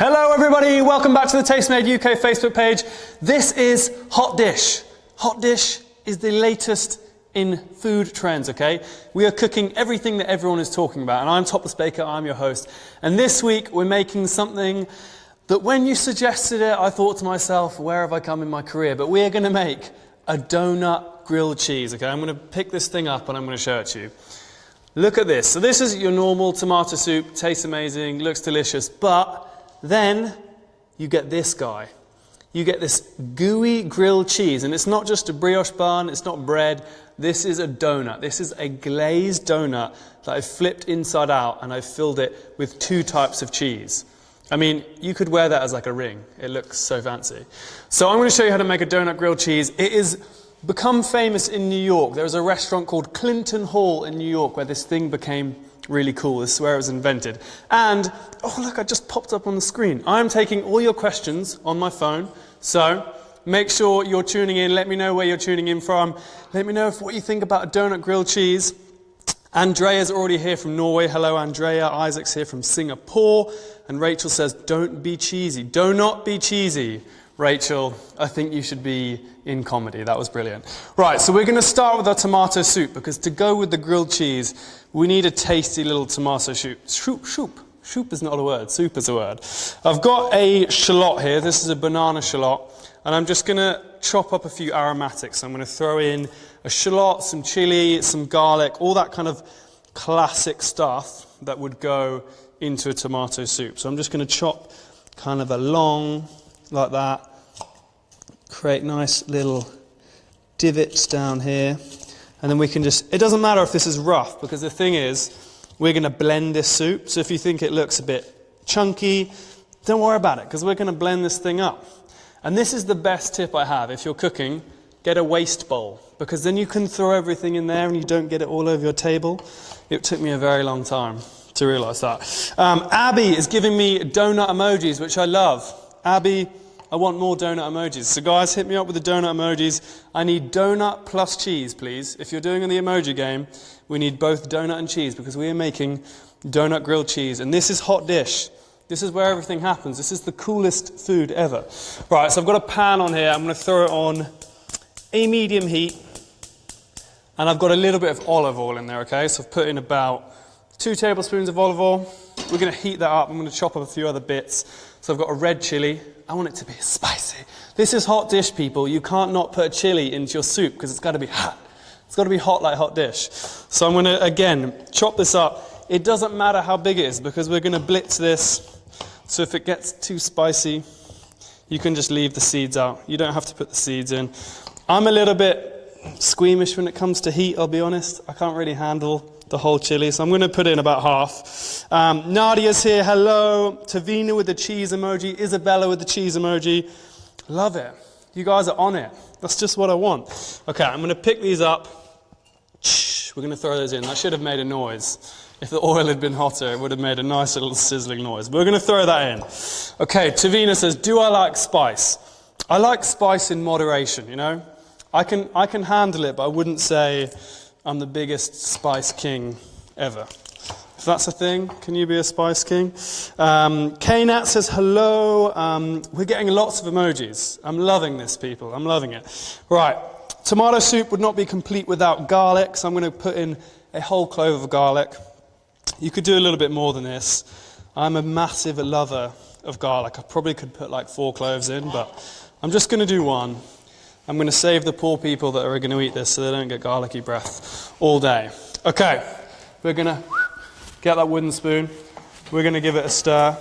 Hello everybody, welcome back to the Tastemade UK Facebook page. This is Hot Dish. Hot Dish is the latest in food trends, okay? We are cooking everything that everyone is talking about, and I'm Topless Baker, I'm your host. And this week we're making something that when you suggested it, I thought to myself, where have I come in my career? But we are going to make a donut grilled cheese, okay? I'm going to pick this thing up and I'm going to show it to you. Look at this. So this is your normal tomato soup, tastes amazing, looks delicious, but then you get this guy. You get this gooey grilled cheese, and it's not just a brioche bun, it's not bread, this is a donut. This is a glazed donut that I've flipped inside out and I've filled it with two types of cheese. I mean, you could wear that as like a ring. It looks so fancy. So I'm going to show you how to make a donut grilled cheese. It is become famous in New York. There was a restaurant called Clinton Hall in New York where this thing became really cool. This is where it was invented. And, oh look, I just popped up on the screen. I'm taking all your questions on my phone. So make sure you're tuning in. Let me know where you're tuning in from. Let me know what you think about a donut grilled cheese. Andrea's already here from Norway. Hello, Andrea. Isaac's here from Singapore. And Rachel says, don't be cheesy. Do not be cheesy. Rachel, I think you should be in comedy. That was brilliant. Right, so we're going to start with our tomato soup, because to go with the grilled cheese, we need a tasty little tomato soup. Soup is not a word. Soup is a word. I've got a shallot here. This is a banana shallot. And I'm just going to chop up a few aromatics. I'm going to throw in a shallot, some chili, some garlic, all that kind of classic stuff that would go into a tomato soup. So I'm just going to chop kind of along like that. Create nice little divots down here. And then we can just, it doesn't matter if this is rough, because the thing is, we're going to blend this soup. So if you think it looks a bit chunky, don't worry about it, because we're going to blend this thing up. And this is the best tip I have. If you're cooking, get a waste bowl, because then you can throw everything in there and you don't get it all over your table. It took me a very long time to realise that. Abby is giving me donut emojis, which I love. Abby, I want more donut emojis. So guys, hit me up with the donut emojis. I need donut plus cheese, please. If you're doing the emoji game, we need both donut and cheese, because we are making donut grilled cheese. And this is Hot Dish. This is where everything happens. This is the coolest food ever. Right, so I've got a pan on here. I'm going to throw it on a medium heat. And I've got a little bit of olive oil in there, okay? So I've put in about 2 tablespoons of olive oil. We're going to heat that up. I'm going to chop up a few other bits. So I've got a red chili. I want it to be spicy. This is Hot Dish, people. You can't not put a chili into your soup, because it's got to be hot. It's got to be hot like Hot Dish. So I'm going to, again, chop this up. It doesn't matter how big it is, because we're going to blitz this. So if it gets too spicy, you can just leave the seeds out. You don't have to put the seeds in. I'm a little bit squeamish when it comes to heat, I'll be honest. I can't really handle the whole chili, so I'm going to put in about half. Nadia's here, hello. Tavina with the cheese emoji. Isabella with the cheese emoji. Love it. You guys are on it. That's just what I want. Okay, I'm going to pick these up. We're going to throw those in. That should have made a noise. If the oil had been hotter, it would have made a nice little sizzling noise. But we're going to throw that in. Okay, Tavina says, do I like spice? I like spice in moderation, you know. I can handle it, but I wouldn't say I'm the biggest spice king ever. If that's a thing, can you be a spice king? Knat says, hello. We're getting lots of emojis. I'm loving this, people. I'm loving it. Right, tomato soup would not be complete without garlic, so I'm going to put in a whole clove of garlic. You could do a little bit more than this. I'm a massive lover of garlic. I probably could put like 4 cloves in, but I'm just going to do 1. I'm going to save the poor people that are going to eat this so they don't get garlicky breath all day. Okay, we're going to get that wooden spoon. We're going to give it a stir.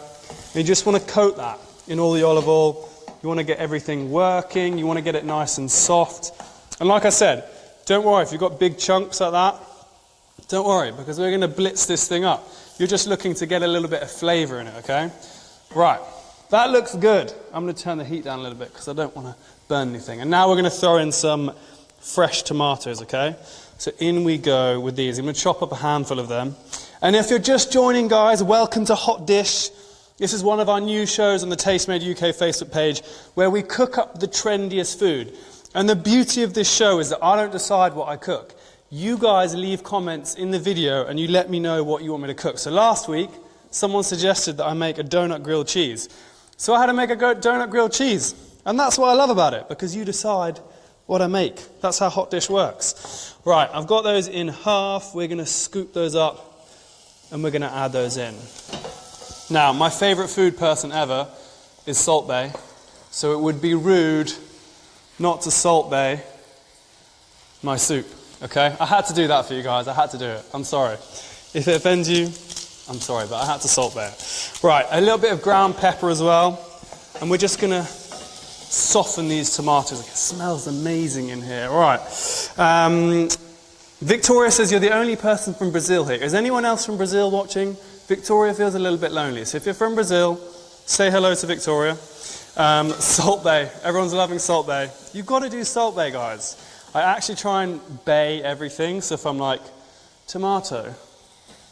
You just want to coat that in all the olive oil. You want to get everything working. You want to get it nice and soft. And like I said, don't worry if you've got big chunks like that. Don't worry, because we're going to blitz this thing up. You're just looking to get a little bit of flavour in it, okay? Right, that looks good. I'm going to turn the heat down a little bit because I don't want to burn anything. And now we're going to throw in some fresh tomatoes, okay? So in we go with these. I'm going to chop up a handful of them. And if you're just joining, guys, welcome to Hot Dish. This is one of our new shows on the Tastemade UK Facebook page where we cook up the trendiest food. And the beauty of this show is that I don't decide what I cook. You guys leave comments in the video and you let me know what you want me to cook. So last week, someone suggested that I make a donut grilled cheese. So I had to make a donut grilled cheese. And that's what I love about it, because you decide what I make. That's how hot dish works. Right, I've got those in half. We're going to scoop those up and we're going to add those in. Now, my favourite food person ever is Salt Bae. So it would be rude not to Salt Bae my soup, okay? I had to do that for you guys. I had to do it. I'm sorry. If it offends you, I'm sorry, but I had to Salt Bae it. Right, a little bit of ground pepper as well. And we're just going to soften these tomatoes. It smells amazing in here. All right. Victoria says you're the only person from Brazil here. Is anyone else from Brazil watching? Victoria feels a little bit lonely. So if you're from Brazil, say hello to Victoria. Salt Bae. Everyone's loving Salt Bae. You've got to do Salt Bae, guys. I actually try and bae everything. So if I'm like, tomato,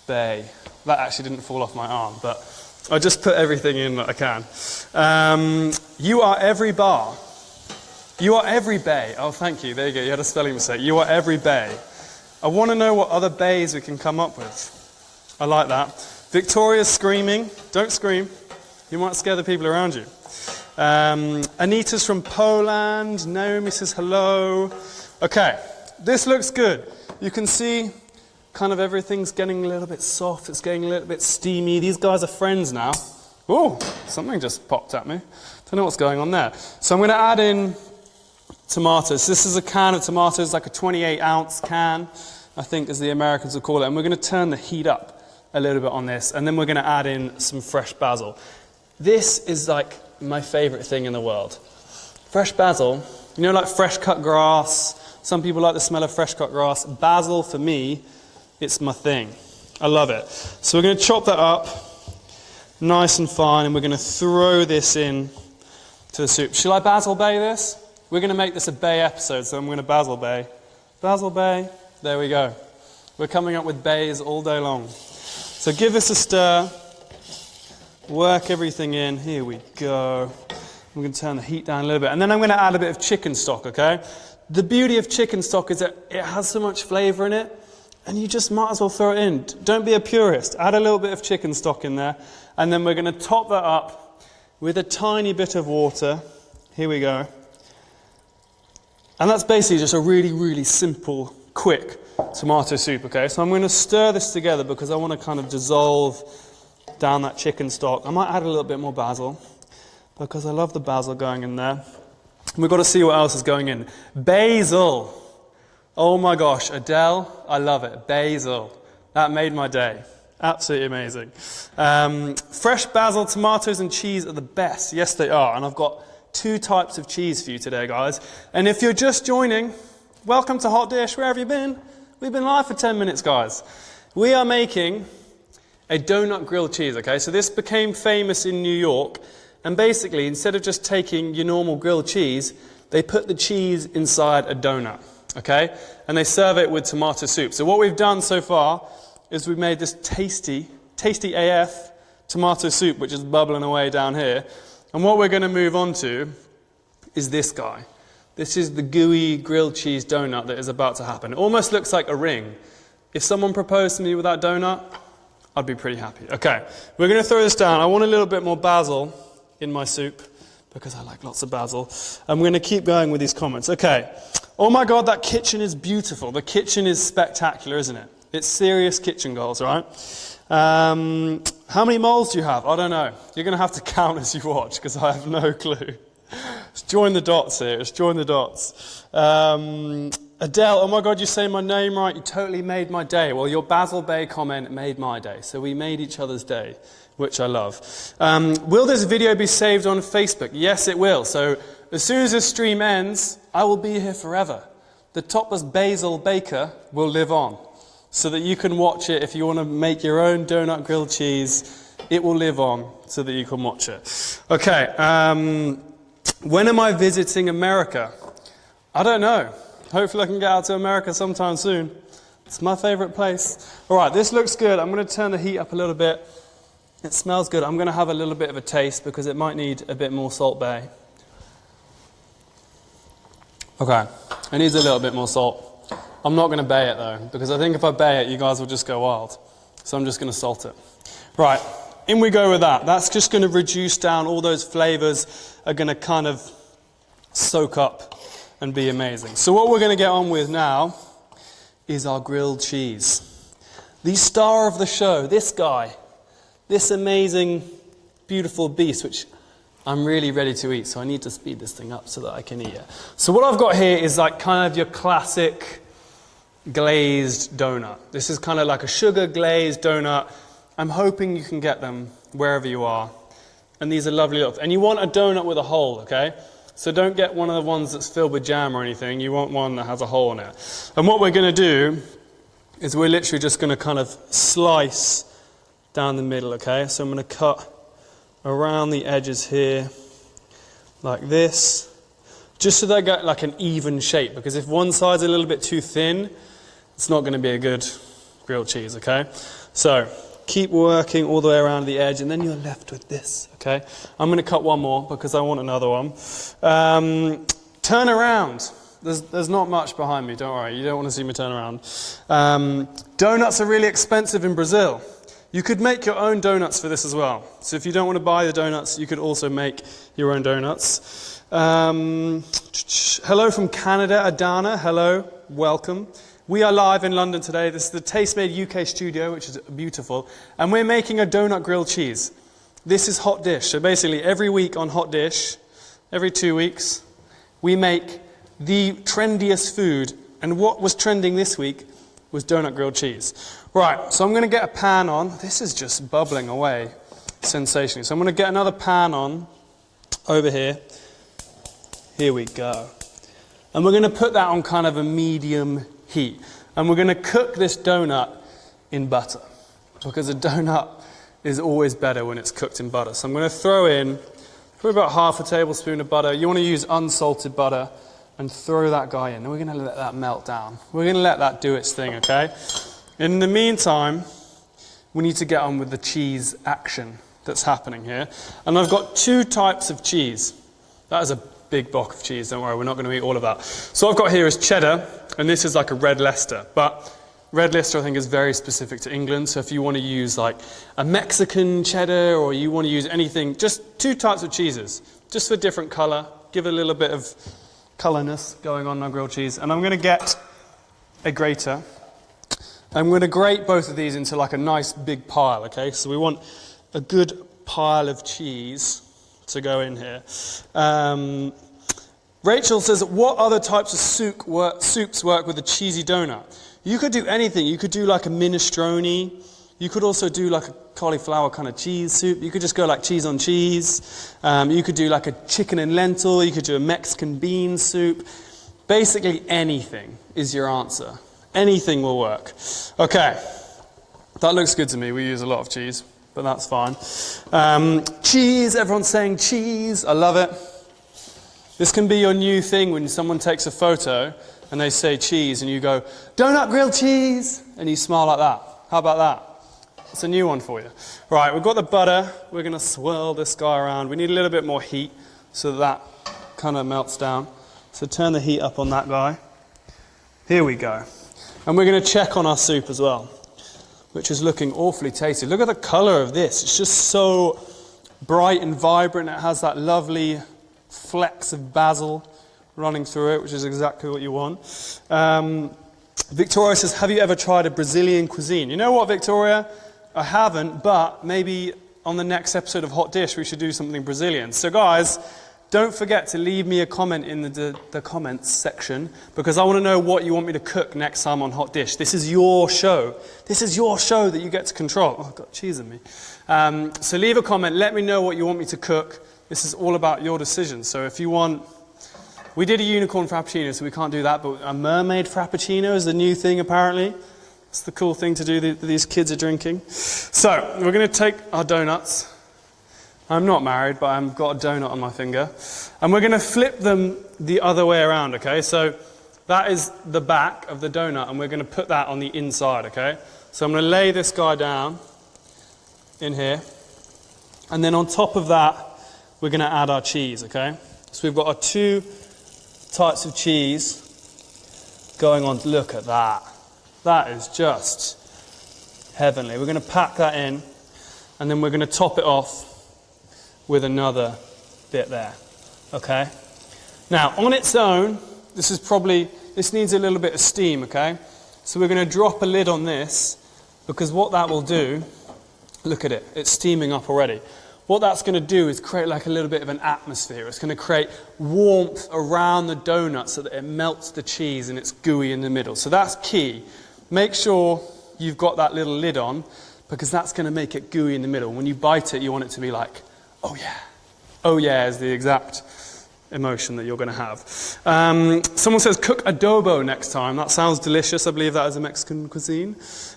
bae. That actually didn't fall off my arm, but I just put everything in that I can. You are every bar. You are every bae. Oh, thank you. There you go. You had a spelling mistake. You are every bae. I want to know what other baes we can come up with. I like that. Victoria's screaming. Don't scream. You might scare the people around you. Anita's from Poland. Naomi says hello. Okay, this looks good. You can see kind of everything's getting a little bit soft. It's getting a little bit steamy. These guys are friends now. Oh, something just popped at me. Don't know what's going on there. So I'm going to add in tomatoes. This is a can of tomatoes, like a 28-ounce can, I think, as the Americans would call it. And we're going to turn the heat up a little bit on this. And then we're going to add in some fresh basil. This is like my favorite thing in the world. Fresh basil, you know, like fresh cut grass. Some people like the smell of fresh cut grass. Basil, for me, it's my thing. I love it. So we're going to chop that up nice and fine, and we're going to throw this in to the soup. Shall I Basil Bae this? We're going to make this a Bae episode, so I'm going to Basil Bae. Basil Bae, there we go. We're coming up with bays all day long. So give this a stir. Work everything in. Here we go. We're going to turn the heat down a little bit. And then I'm going to add a bit of chicken stock, okay? The beauty of chicken stock is that it has so much flavour in it, and you just might as well throw it in. Don't be a purist. Add a little bit of chicken stock in there, and then we're going to top that up with a tiny bit of water. Here we go. And that's basically just a really, really simple, quick tomato soup, okay? So I'm going to stir this together because I want to kind of dissolve down that chicken stock. I might add a little bit more basil because I love the basil going in there. We've got to see what else is going in. Basil. Oh my gosh, Adele, I love it. Basil. That made my day. Absolutely amazing. Fresh basil, tomatoes and cheese are the best. Yes, they are. And I've got 2 types of cheese for you today, guys. And if you're just joining, welcome to Hot Dish. Where have you been? We've been live for 10 minutes, guys. We are making a donut grilled cheese, okay? So this became famous in New York. And basically, instead of just taking your normal grilled cheese, they put the cheese inside a donut, okay? And they serve it with tomato soup. So what we've done so far is we've made this tasty AF tomato soup, which is bubbling away down here. And what we're going to move on to is this guy. This is the gooey grilled cheese donut that is about to happen. It almost looks like a ring. If someone proposed to me with that donut, I'd be pretty happy. Okay, we're going to throw this down. I want a little bit more basil in my soup because I like lots of basil. And we're going to keep going with these comments. Okay. Oh my God, that kitchen is beautiful. The kitchen is spectacular, isn't it? It's serious kitchen goals, right? How many moles do you have? I don't know. You're going to have to count as you watch because I have no clue. Let's join the dots here. Let's join the dots. Adele, oh my God, you say my name right. You totally made my day. Well, your Basil Bae comment made my day. So we made each other's day, which I love. Will this video be saved on Facebook? Yes, it will. So as soon as this stream ends, I will be here forever. The Topless Basil Baker will live on so that you can watch it if you want to make your own donut grilled cheese. It will live on so that you can watch it. Okay, when am I visiting America? I don't know. Hopefully I can get out to America sometime soon. It's my favorite place. All right, this looks good. I'm going to turn the heat up a little bit. It smells good. I'm going to have a little bit of a taste because it might need a bit more Salt Bae. Okay, it needs a little bit more salt. I'm not going to bae it though, because I think if I bae it, you guys will just go wild. So I'm just going to salt it. Right, in we go with that. That's just going to reduce down, all those flavors are going to kind of soak up and be amazing. So what we're going to get on with now is our grilled cheese. The star of the show, this guy, this amazing, beautiful beast, which I'm really ready to eat, so I need to speed this thing up so that I can eat it. So what I've got here is like kind of your classic glazed donut. This is kind of like a sugar glazed donut. I'm hoping you can get them wherever you are. And these are lovely little, and you want a donut with a hole, okay? So don't get one of the ones that's filled with jam or anything. You want one that has a hole in it. And what we're going to do is we're literally just going to kind of slice down the middle, okay? So I'm going to cut around the edges here, like this, just so they get like an even shape, because if one side's a little bit too thin, it's not going to be a good grilled cheese, okay? So keep working all the way around the edge, and then you're left with this, okay? I'm going to cut one more because I want another one. Turn around. There's not much behind me, don't worry, you don't want to see me turn around. Donuts are really expensive in Brazil. You could make your own donuts for this as well. So if you don't want to buy the donuts, you could also make your own donuts. Hello from Canada, Adana. Hello, welcome. We are live in London today. This is the Tastemade UK studio, which is beautiful. And we're making a donut grilled cheese. This is Hot Dish. So basically every week on Hot Dish, every 2 weeks, we make the trendiest food. And what was trending this week was donut grilled cheese. Right, so I'm going to get a pan on. This is just bubbling away sensationally. So I'm going to get another pan on over here. Here we go. And we're going to put that on kind of a medium heat. And we're going to cook this donut in butter, because a donut is always better when it's cooked in butter. So I'm going to throw in probably about half a tablespoon of butter. You want to use unsalted butter, and throw that guy in. And we're going to let that melt down. We're going to let that do its thing, okay? In the meantime, we need to get on with the cheese action that's happening here. And I've got 2 types of cheese. That is a big block of cheese, don't worry, we're not going to eat all of that. So I've got here is cheddar, and this is like a red Leicester. But red Leicester, I think, is very specific to England. So if you want to use like a Mexican cheddar, or you want to use anything, just 2 types of cheeses, just for different colour, give a little bit of colourness going on our grilled cheese. And I'm going to get a grater. I'm going to grate both of these into like a nice big pile, okay? So we want a good pile of cheese to go in here. Rachel says, what other types of soups work with a cheesy donut? You could do anything. You could do like a minestrone. You could also do like a cauliflower kind of cheese soup. You could just go like cheese on cheese. You could do like a chicken and lentil. You could do a Mexican bean soup. Basically anything is your answer. Anything will work. Okay, that looks good to me. We use a lot of cheese, but that's fine. Cheese, everyone's saying cheese. I love it. This can be your new thing when someone takes a photo and they say cheese and you go, donut grilled cheese, and you smile like that. How about that? It's a new one for you. Right, we've got the butter. We're going to swirl this guy around. We need a little bit more heat so that kind of melts down. So turn the heat up on that guy. Here we go. And we're going to check on our soup as well, which is looking awfully tasty. Look at the colour of this. It's just so bright and vibrant. It has that lovely flecks of basil running through it, which is exactly what you want. Victoria says, have you ever tried a Brazilian cuisine? You know what, Victoria? I haven't, but maybe on the next episode of Hot Dish we should do something Brazilian. So guys, don't forget to leave me a comment in the comments section, because I want to know what you want me to cook next time on Hot Dish. This is your show. This is your show that you get to control. Oh, I've got cheese in me. So leave a comment. Let me know what you want me to cook. This is all about your decision. So if you want... We did a unicorn frappuccino, so we can't do that, but a mermaid frappuccino is the new thing, apparently. It's the cool thing to do that these kids are drinking. So we're going to take our donuts. I'm not married, but I've got a donut on my finger. And we're going to flip them the other way around, okay? So that is the back of the donut, and we're going to put that on the inside, okay? So I'm going to lay this guy down in here. And then on top of that, we're going to add our cheese, okay? So we've got our 2 types of cheese going on. Look at that. That is just heavenly. We're going to pack that in. and then we're going to top it off with another bit there. Okay? Now, on its own, this needs a little bit of steam, okay? So we're going to drop a lid on this, because what that will do, look at it, it's steaming up already. What that's going to do is create like a little bit of an atmosphere. It's going to create warmth around the donut so that it melts the cheese and it's gooey in the middle. So that's key. Make sure you've got that little lid on, because that's going to make it gooey in the middle. When you bite it, you want it to be like, oh yeah. Oh yeah is the exact emotion that you're going to have. Someone says, cook adobo next time. That sounds delicious. I believe that is a Mexican cuisine.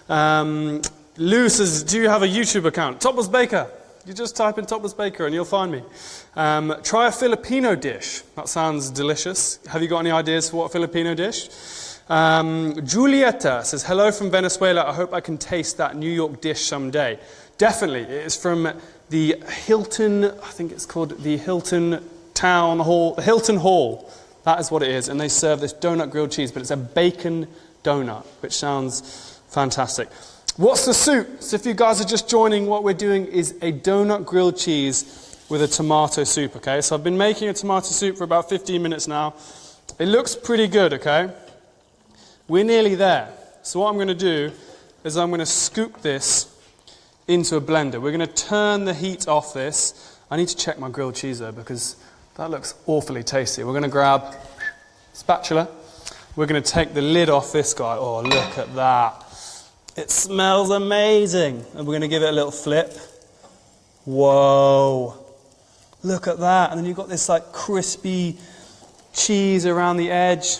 Lou says, do you have a YouTube account? Topless Baker. You just type in Topless Baker and you'll find me. Try a Filipino dish. That sounds delicious. Have you got any ideas for what a Filipino dish? Julieta says, hello from Venezuela. I hope I can taste that New York dish someday. Definitely. It is from the Hilton, I think it's called the Hilton Town Hall, Hilton Hall. That is what it is. And they serve this donut grilled cheese, but it's a bacon donut, which sounds fantastic. What's the soup? So if you guys are just joining, what we're doing is a donut grilled cheese with a tomato soup, okay? So I've been making a tomato soup for about 15 minutes now. It looks pretty good, okay? We're nearly there. So what I'm going to do is I'm going to scoop this into a blender. We're going to turn the heat off this. I need to check my grilled cheese though, because that looks awfully tasty. We're going to grab a spatula. We're going to take the lid off this guy. Oh, look at that. It smells amazing. And we're going to give it a little flip. Whoa. Look at that. And then you've got this like crispy cheese around the edge.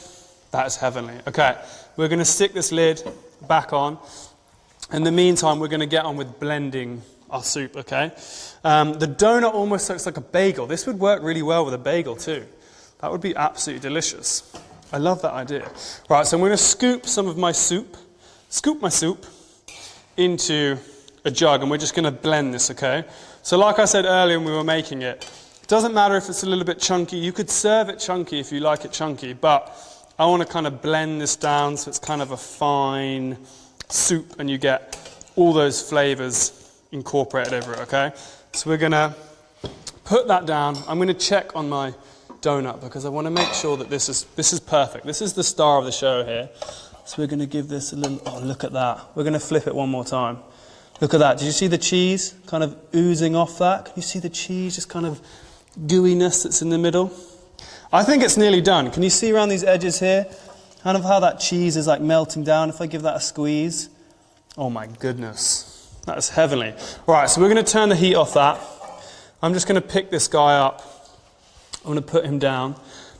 That is heavenly. Okay, we're going to stick this lid back on. In the meantime, we're going to get on with blending our soup, okay? The donut almost looks like a bagel. This would work really well with a bagel too. That would be absolutely delicious. I love that idea. Right, so I'm going to scoop some of my soup, into a jug, and we're just going to blend this, okay? So like I said earlier when we were making it, it doesn't matter if it's a little bit chunky. You could serve it chunky if you like it chunky, but I want to kind of blend this down so it's kind of a fine soup and you get all those flavors incorporated over it, okay? So we're going to put that down. I'm going to check on my donut because I want to make sure that this is perfect. This is the star of the show here. So we're going to give this a little, oh, look at that. We're going to flip it one more time. Look at that. Did you see the cheese kind of oozing off that? Can you see the cheese, just kind of gooiness that's in the middle? I think it's nearly done. Can you see around these edges here? Kind of how that cheese is like melting down. If I give that a squeeze. Oh my goodness. That is heavenly. Right, so we're going to turn the heat off that. I'm just going to pick this guy up. I'm going to put him down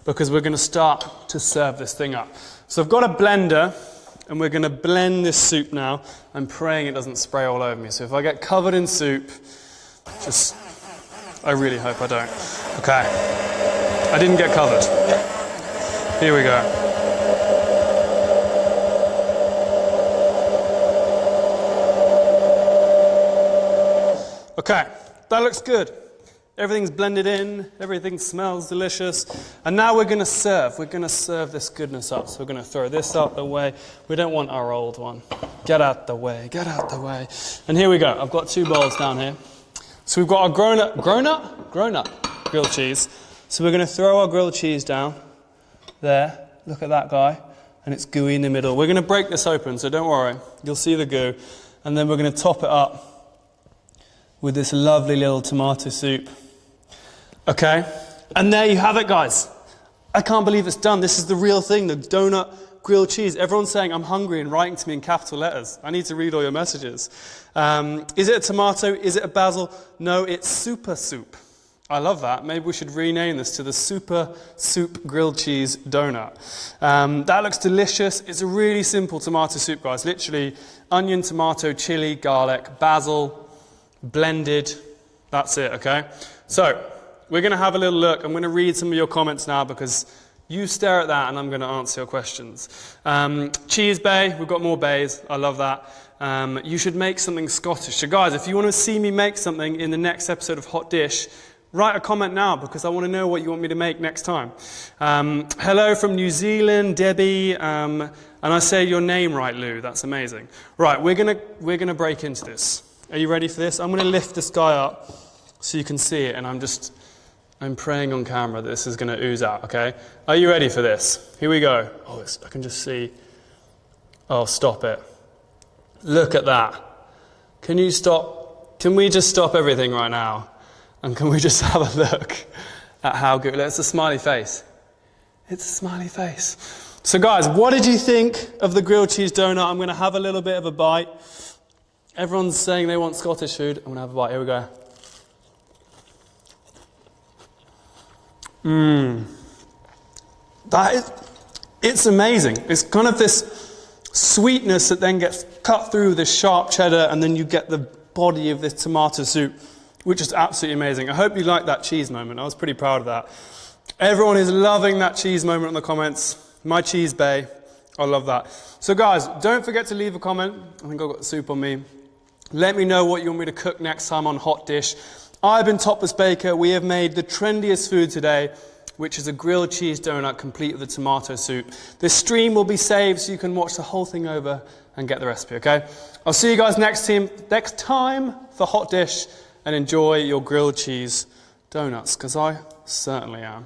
because we're going to start to serve this thing up. So I've got a blender and we're going to blend this soup now. I'm praying it doesn't spray all over me. So if I get covered in soup, I really hope I don't. Okay. I didn't get covered. Here we go. Okay, that looks good. Everything's blended in, everything smells delicious. And now we're going to serve. We're going to serve this goodness up. So we're going to throw this out the way. We don't want our old one. Get out the way, get out the way. And here we go. I've got 2 bowls down here. So we've got our grown up grilled cheese. So we're going to throw our grilled cheese down there. Look at that guy. And it's gooey in the middle. We're going to break this open, so don't worry. You'll see the goo. And then we're going to top it up with this lovely little tomato soup. Okay, and there you have it, guys. I can't believe it's done. This is the real thing, the donut grilled cheese. Everyone's saying I'm hungry and writing to me in capital letters. I need to read all your messages. Is it a tomato? Is it a basil? No, it's super soup. I love that. Maybe we should rename this to the super soup grilled cheese donut. That looks delicious. It's a really simple tomato soup, guys. Literally onion, tomato, chili, garlic, basil, blended. That's it, okay? So we're going to have a little look. I'm going to read some of your comments now because you stare at that and I'm going to answer your questions. Cheese bay, we've got more bays. I love that. You should make something Scottish. So guys, if you want to see me make something in the next episode of Hot Dish, write a comment now because I want to know what you want me to make next time. Hello from New Zealand, Debbie. And I say your name right, Lou. That's amazing. Right, we're gonna break into this. Are you ready for this? I'm going to lift this guy up so you can see it, and I'm praying on camera that this is going to ooze out, okay? Are you ready for this? Here we go. Oh, I can just see. Oh, stop it. Look at that. Can you stop? Can we just stop everything right now? And can we just have a look at how good? It's a smiley face. It's a smiley face. So guys, what did you think of the grilled cheese donut? I'm going to have a little bit of a bite. Everyone's saying they want Scottish food. I'm going to have a bite. Here we go. It's amazing. It's kind of this sweetness that then gets cut through with this sharp cheddar, and then you get the body of this tomato soup, which is absolutely amazing. I hope you liked that cheese moment. I was pretty proud of that. Everyone is loving that cheese moment in the comments. My cheese bay. I love that. So guys, don't forget to leave a comment. I think I've got the soup on me. Let me know what you want me to cook next time on Hot Dish. I've been Topless Baker. We have made the trendiest food today, which is a grilled cheese donut complete with a tomato soup. This stream will be saved so you can watch the whole thing over and get the recipe, okay? I'll see you guys next time for Hot Dish, and enjoy your grilled cheese donuts, because I certainly am.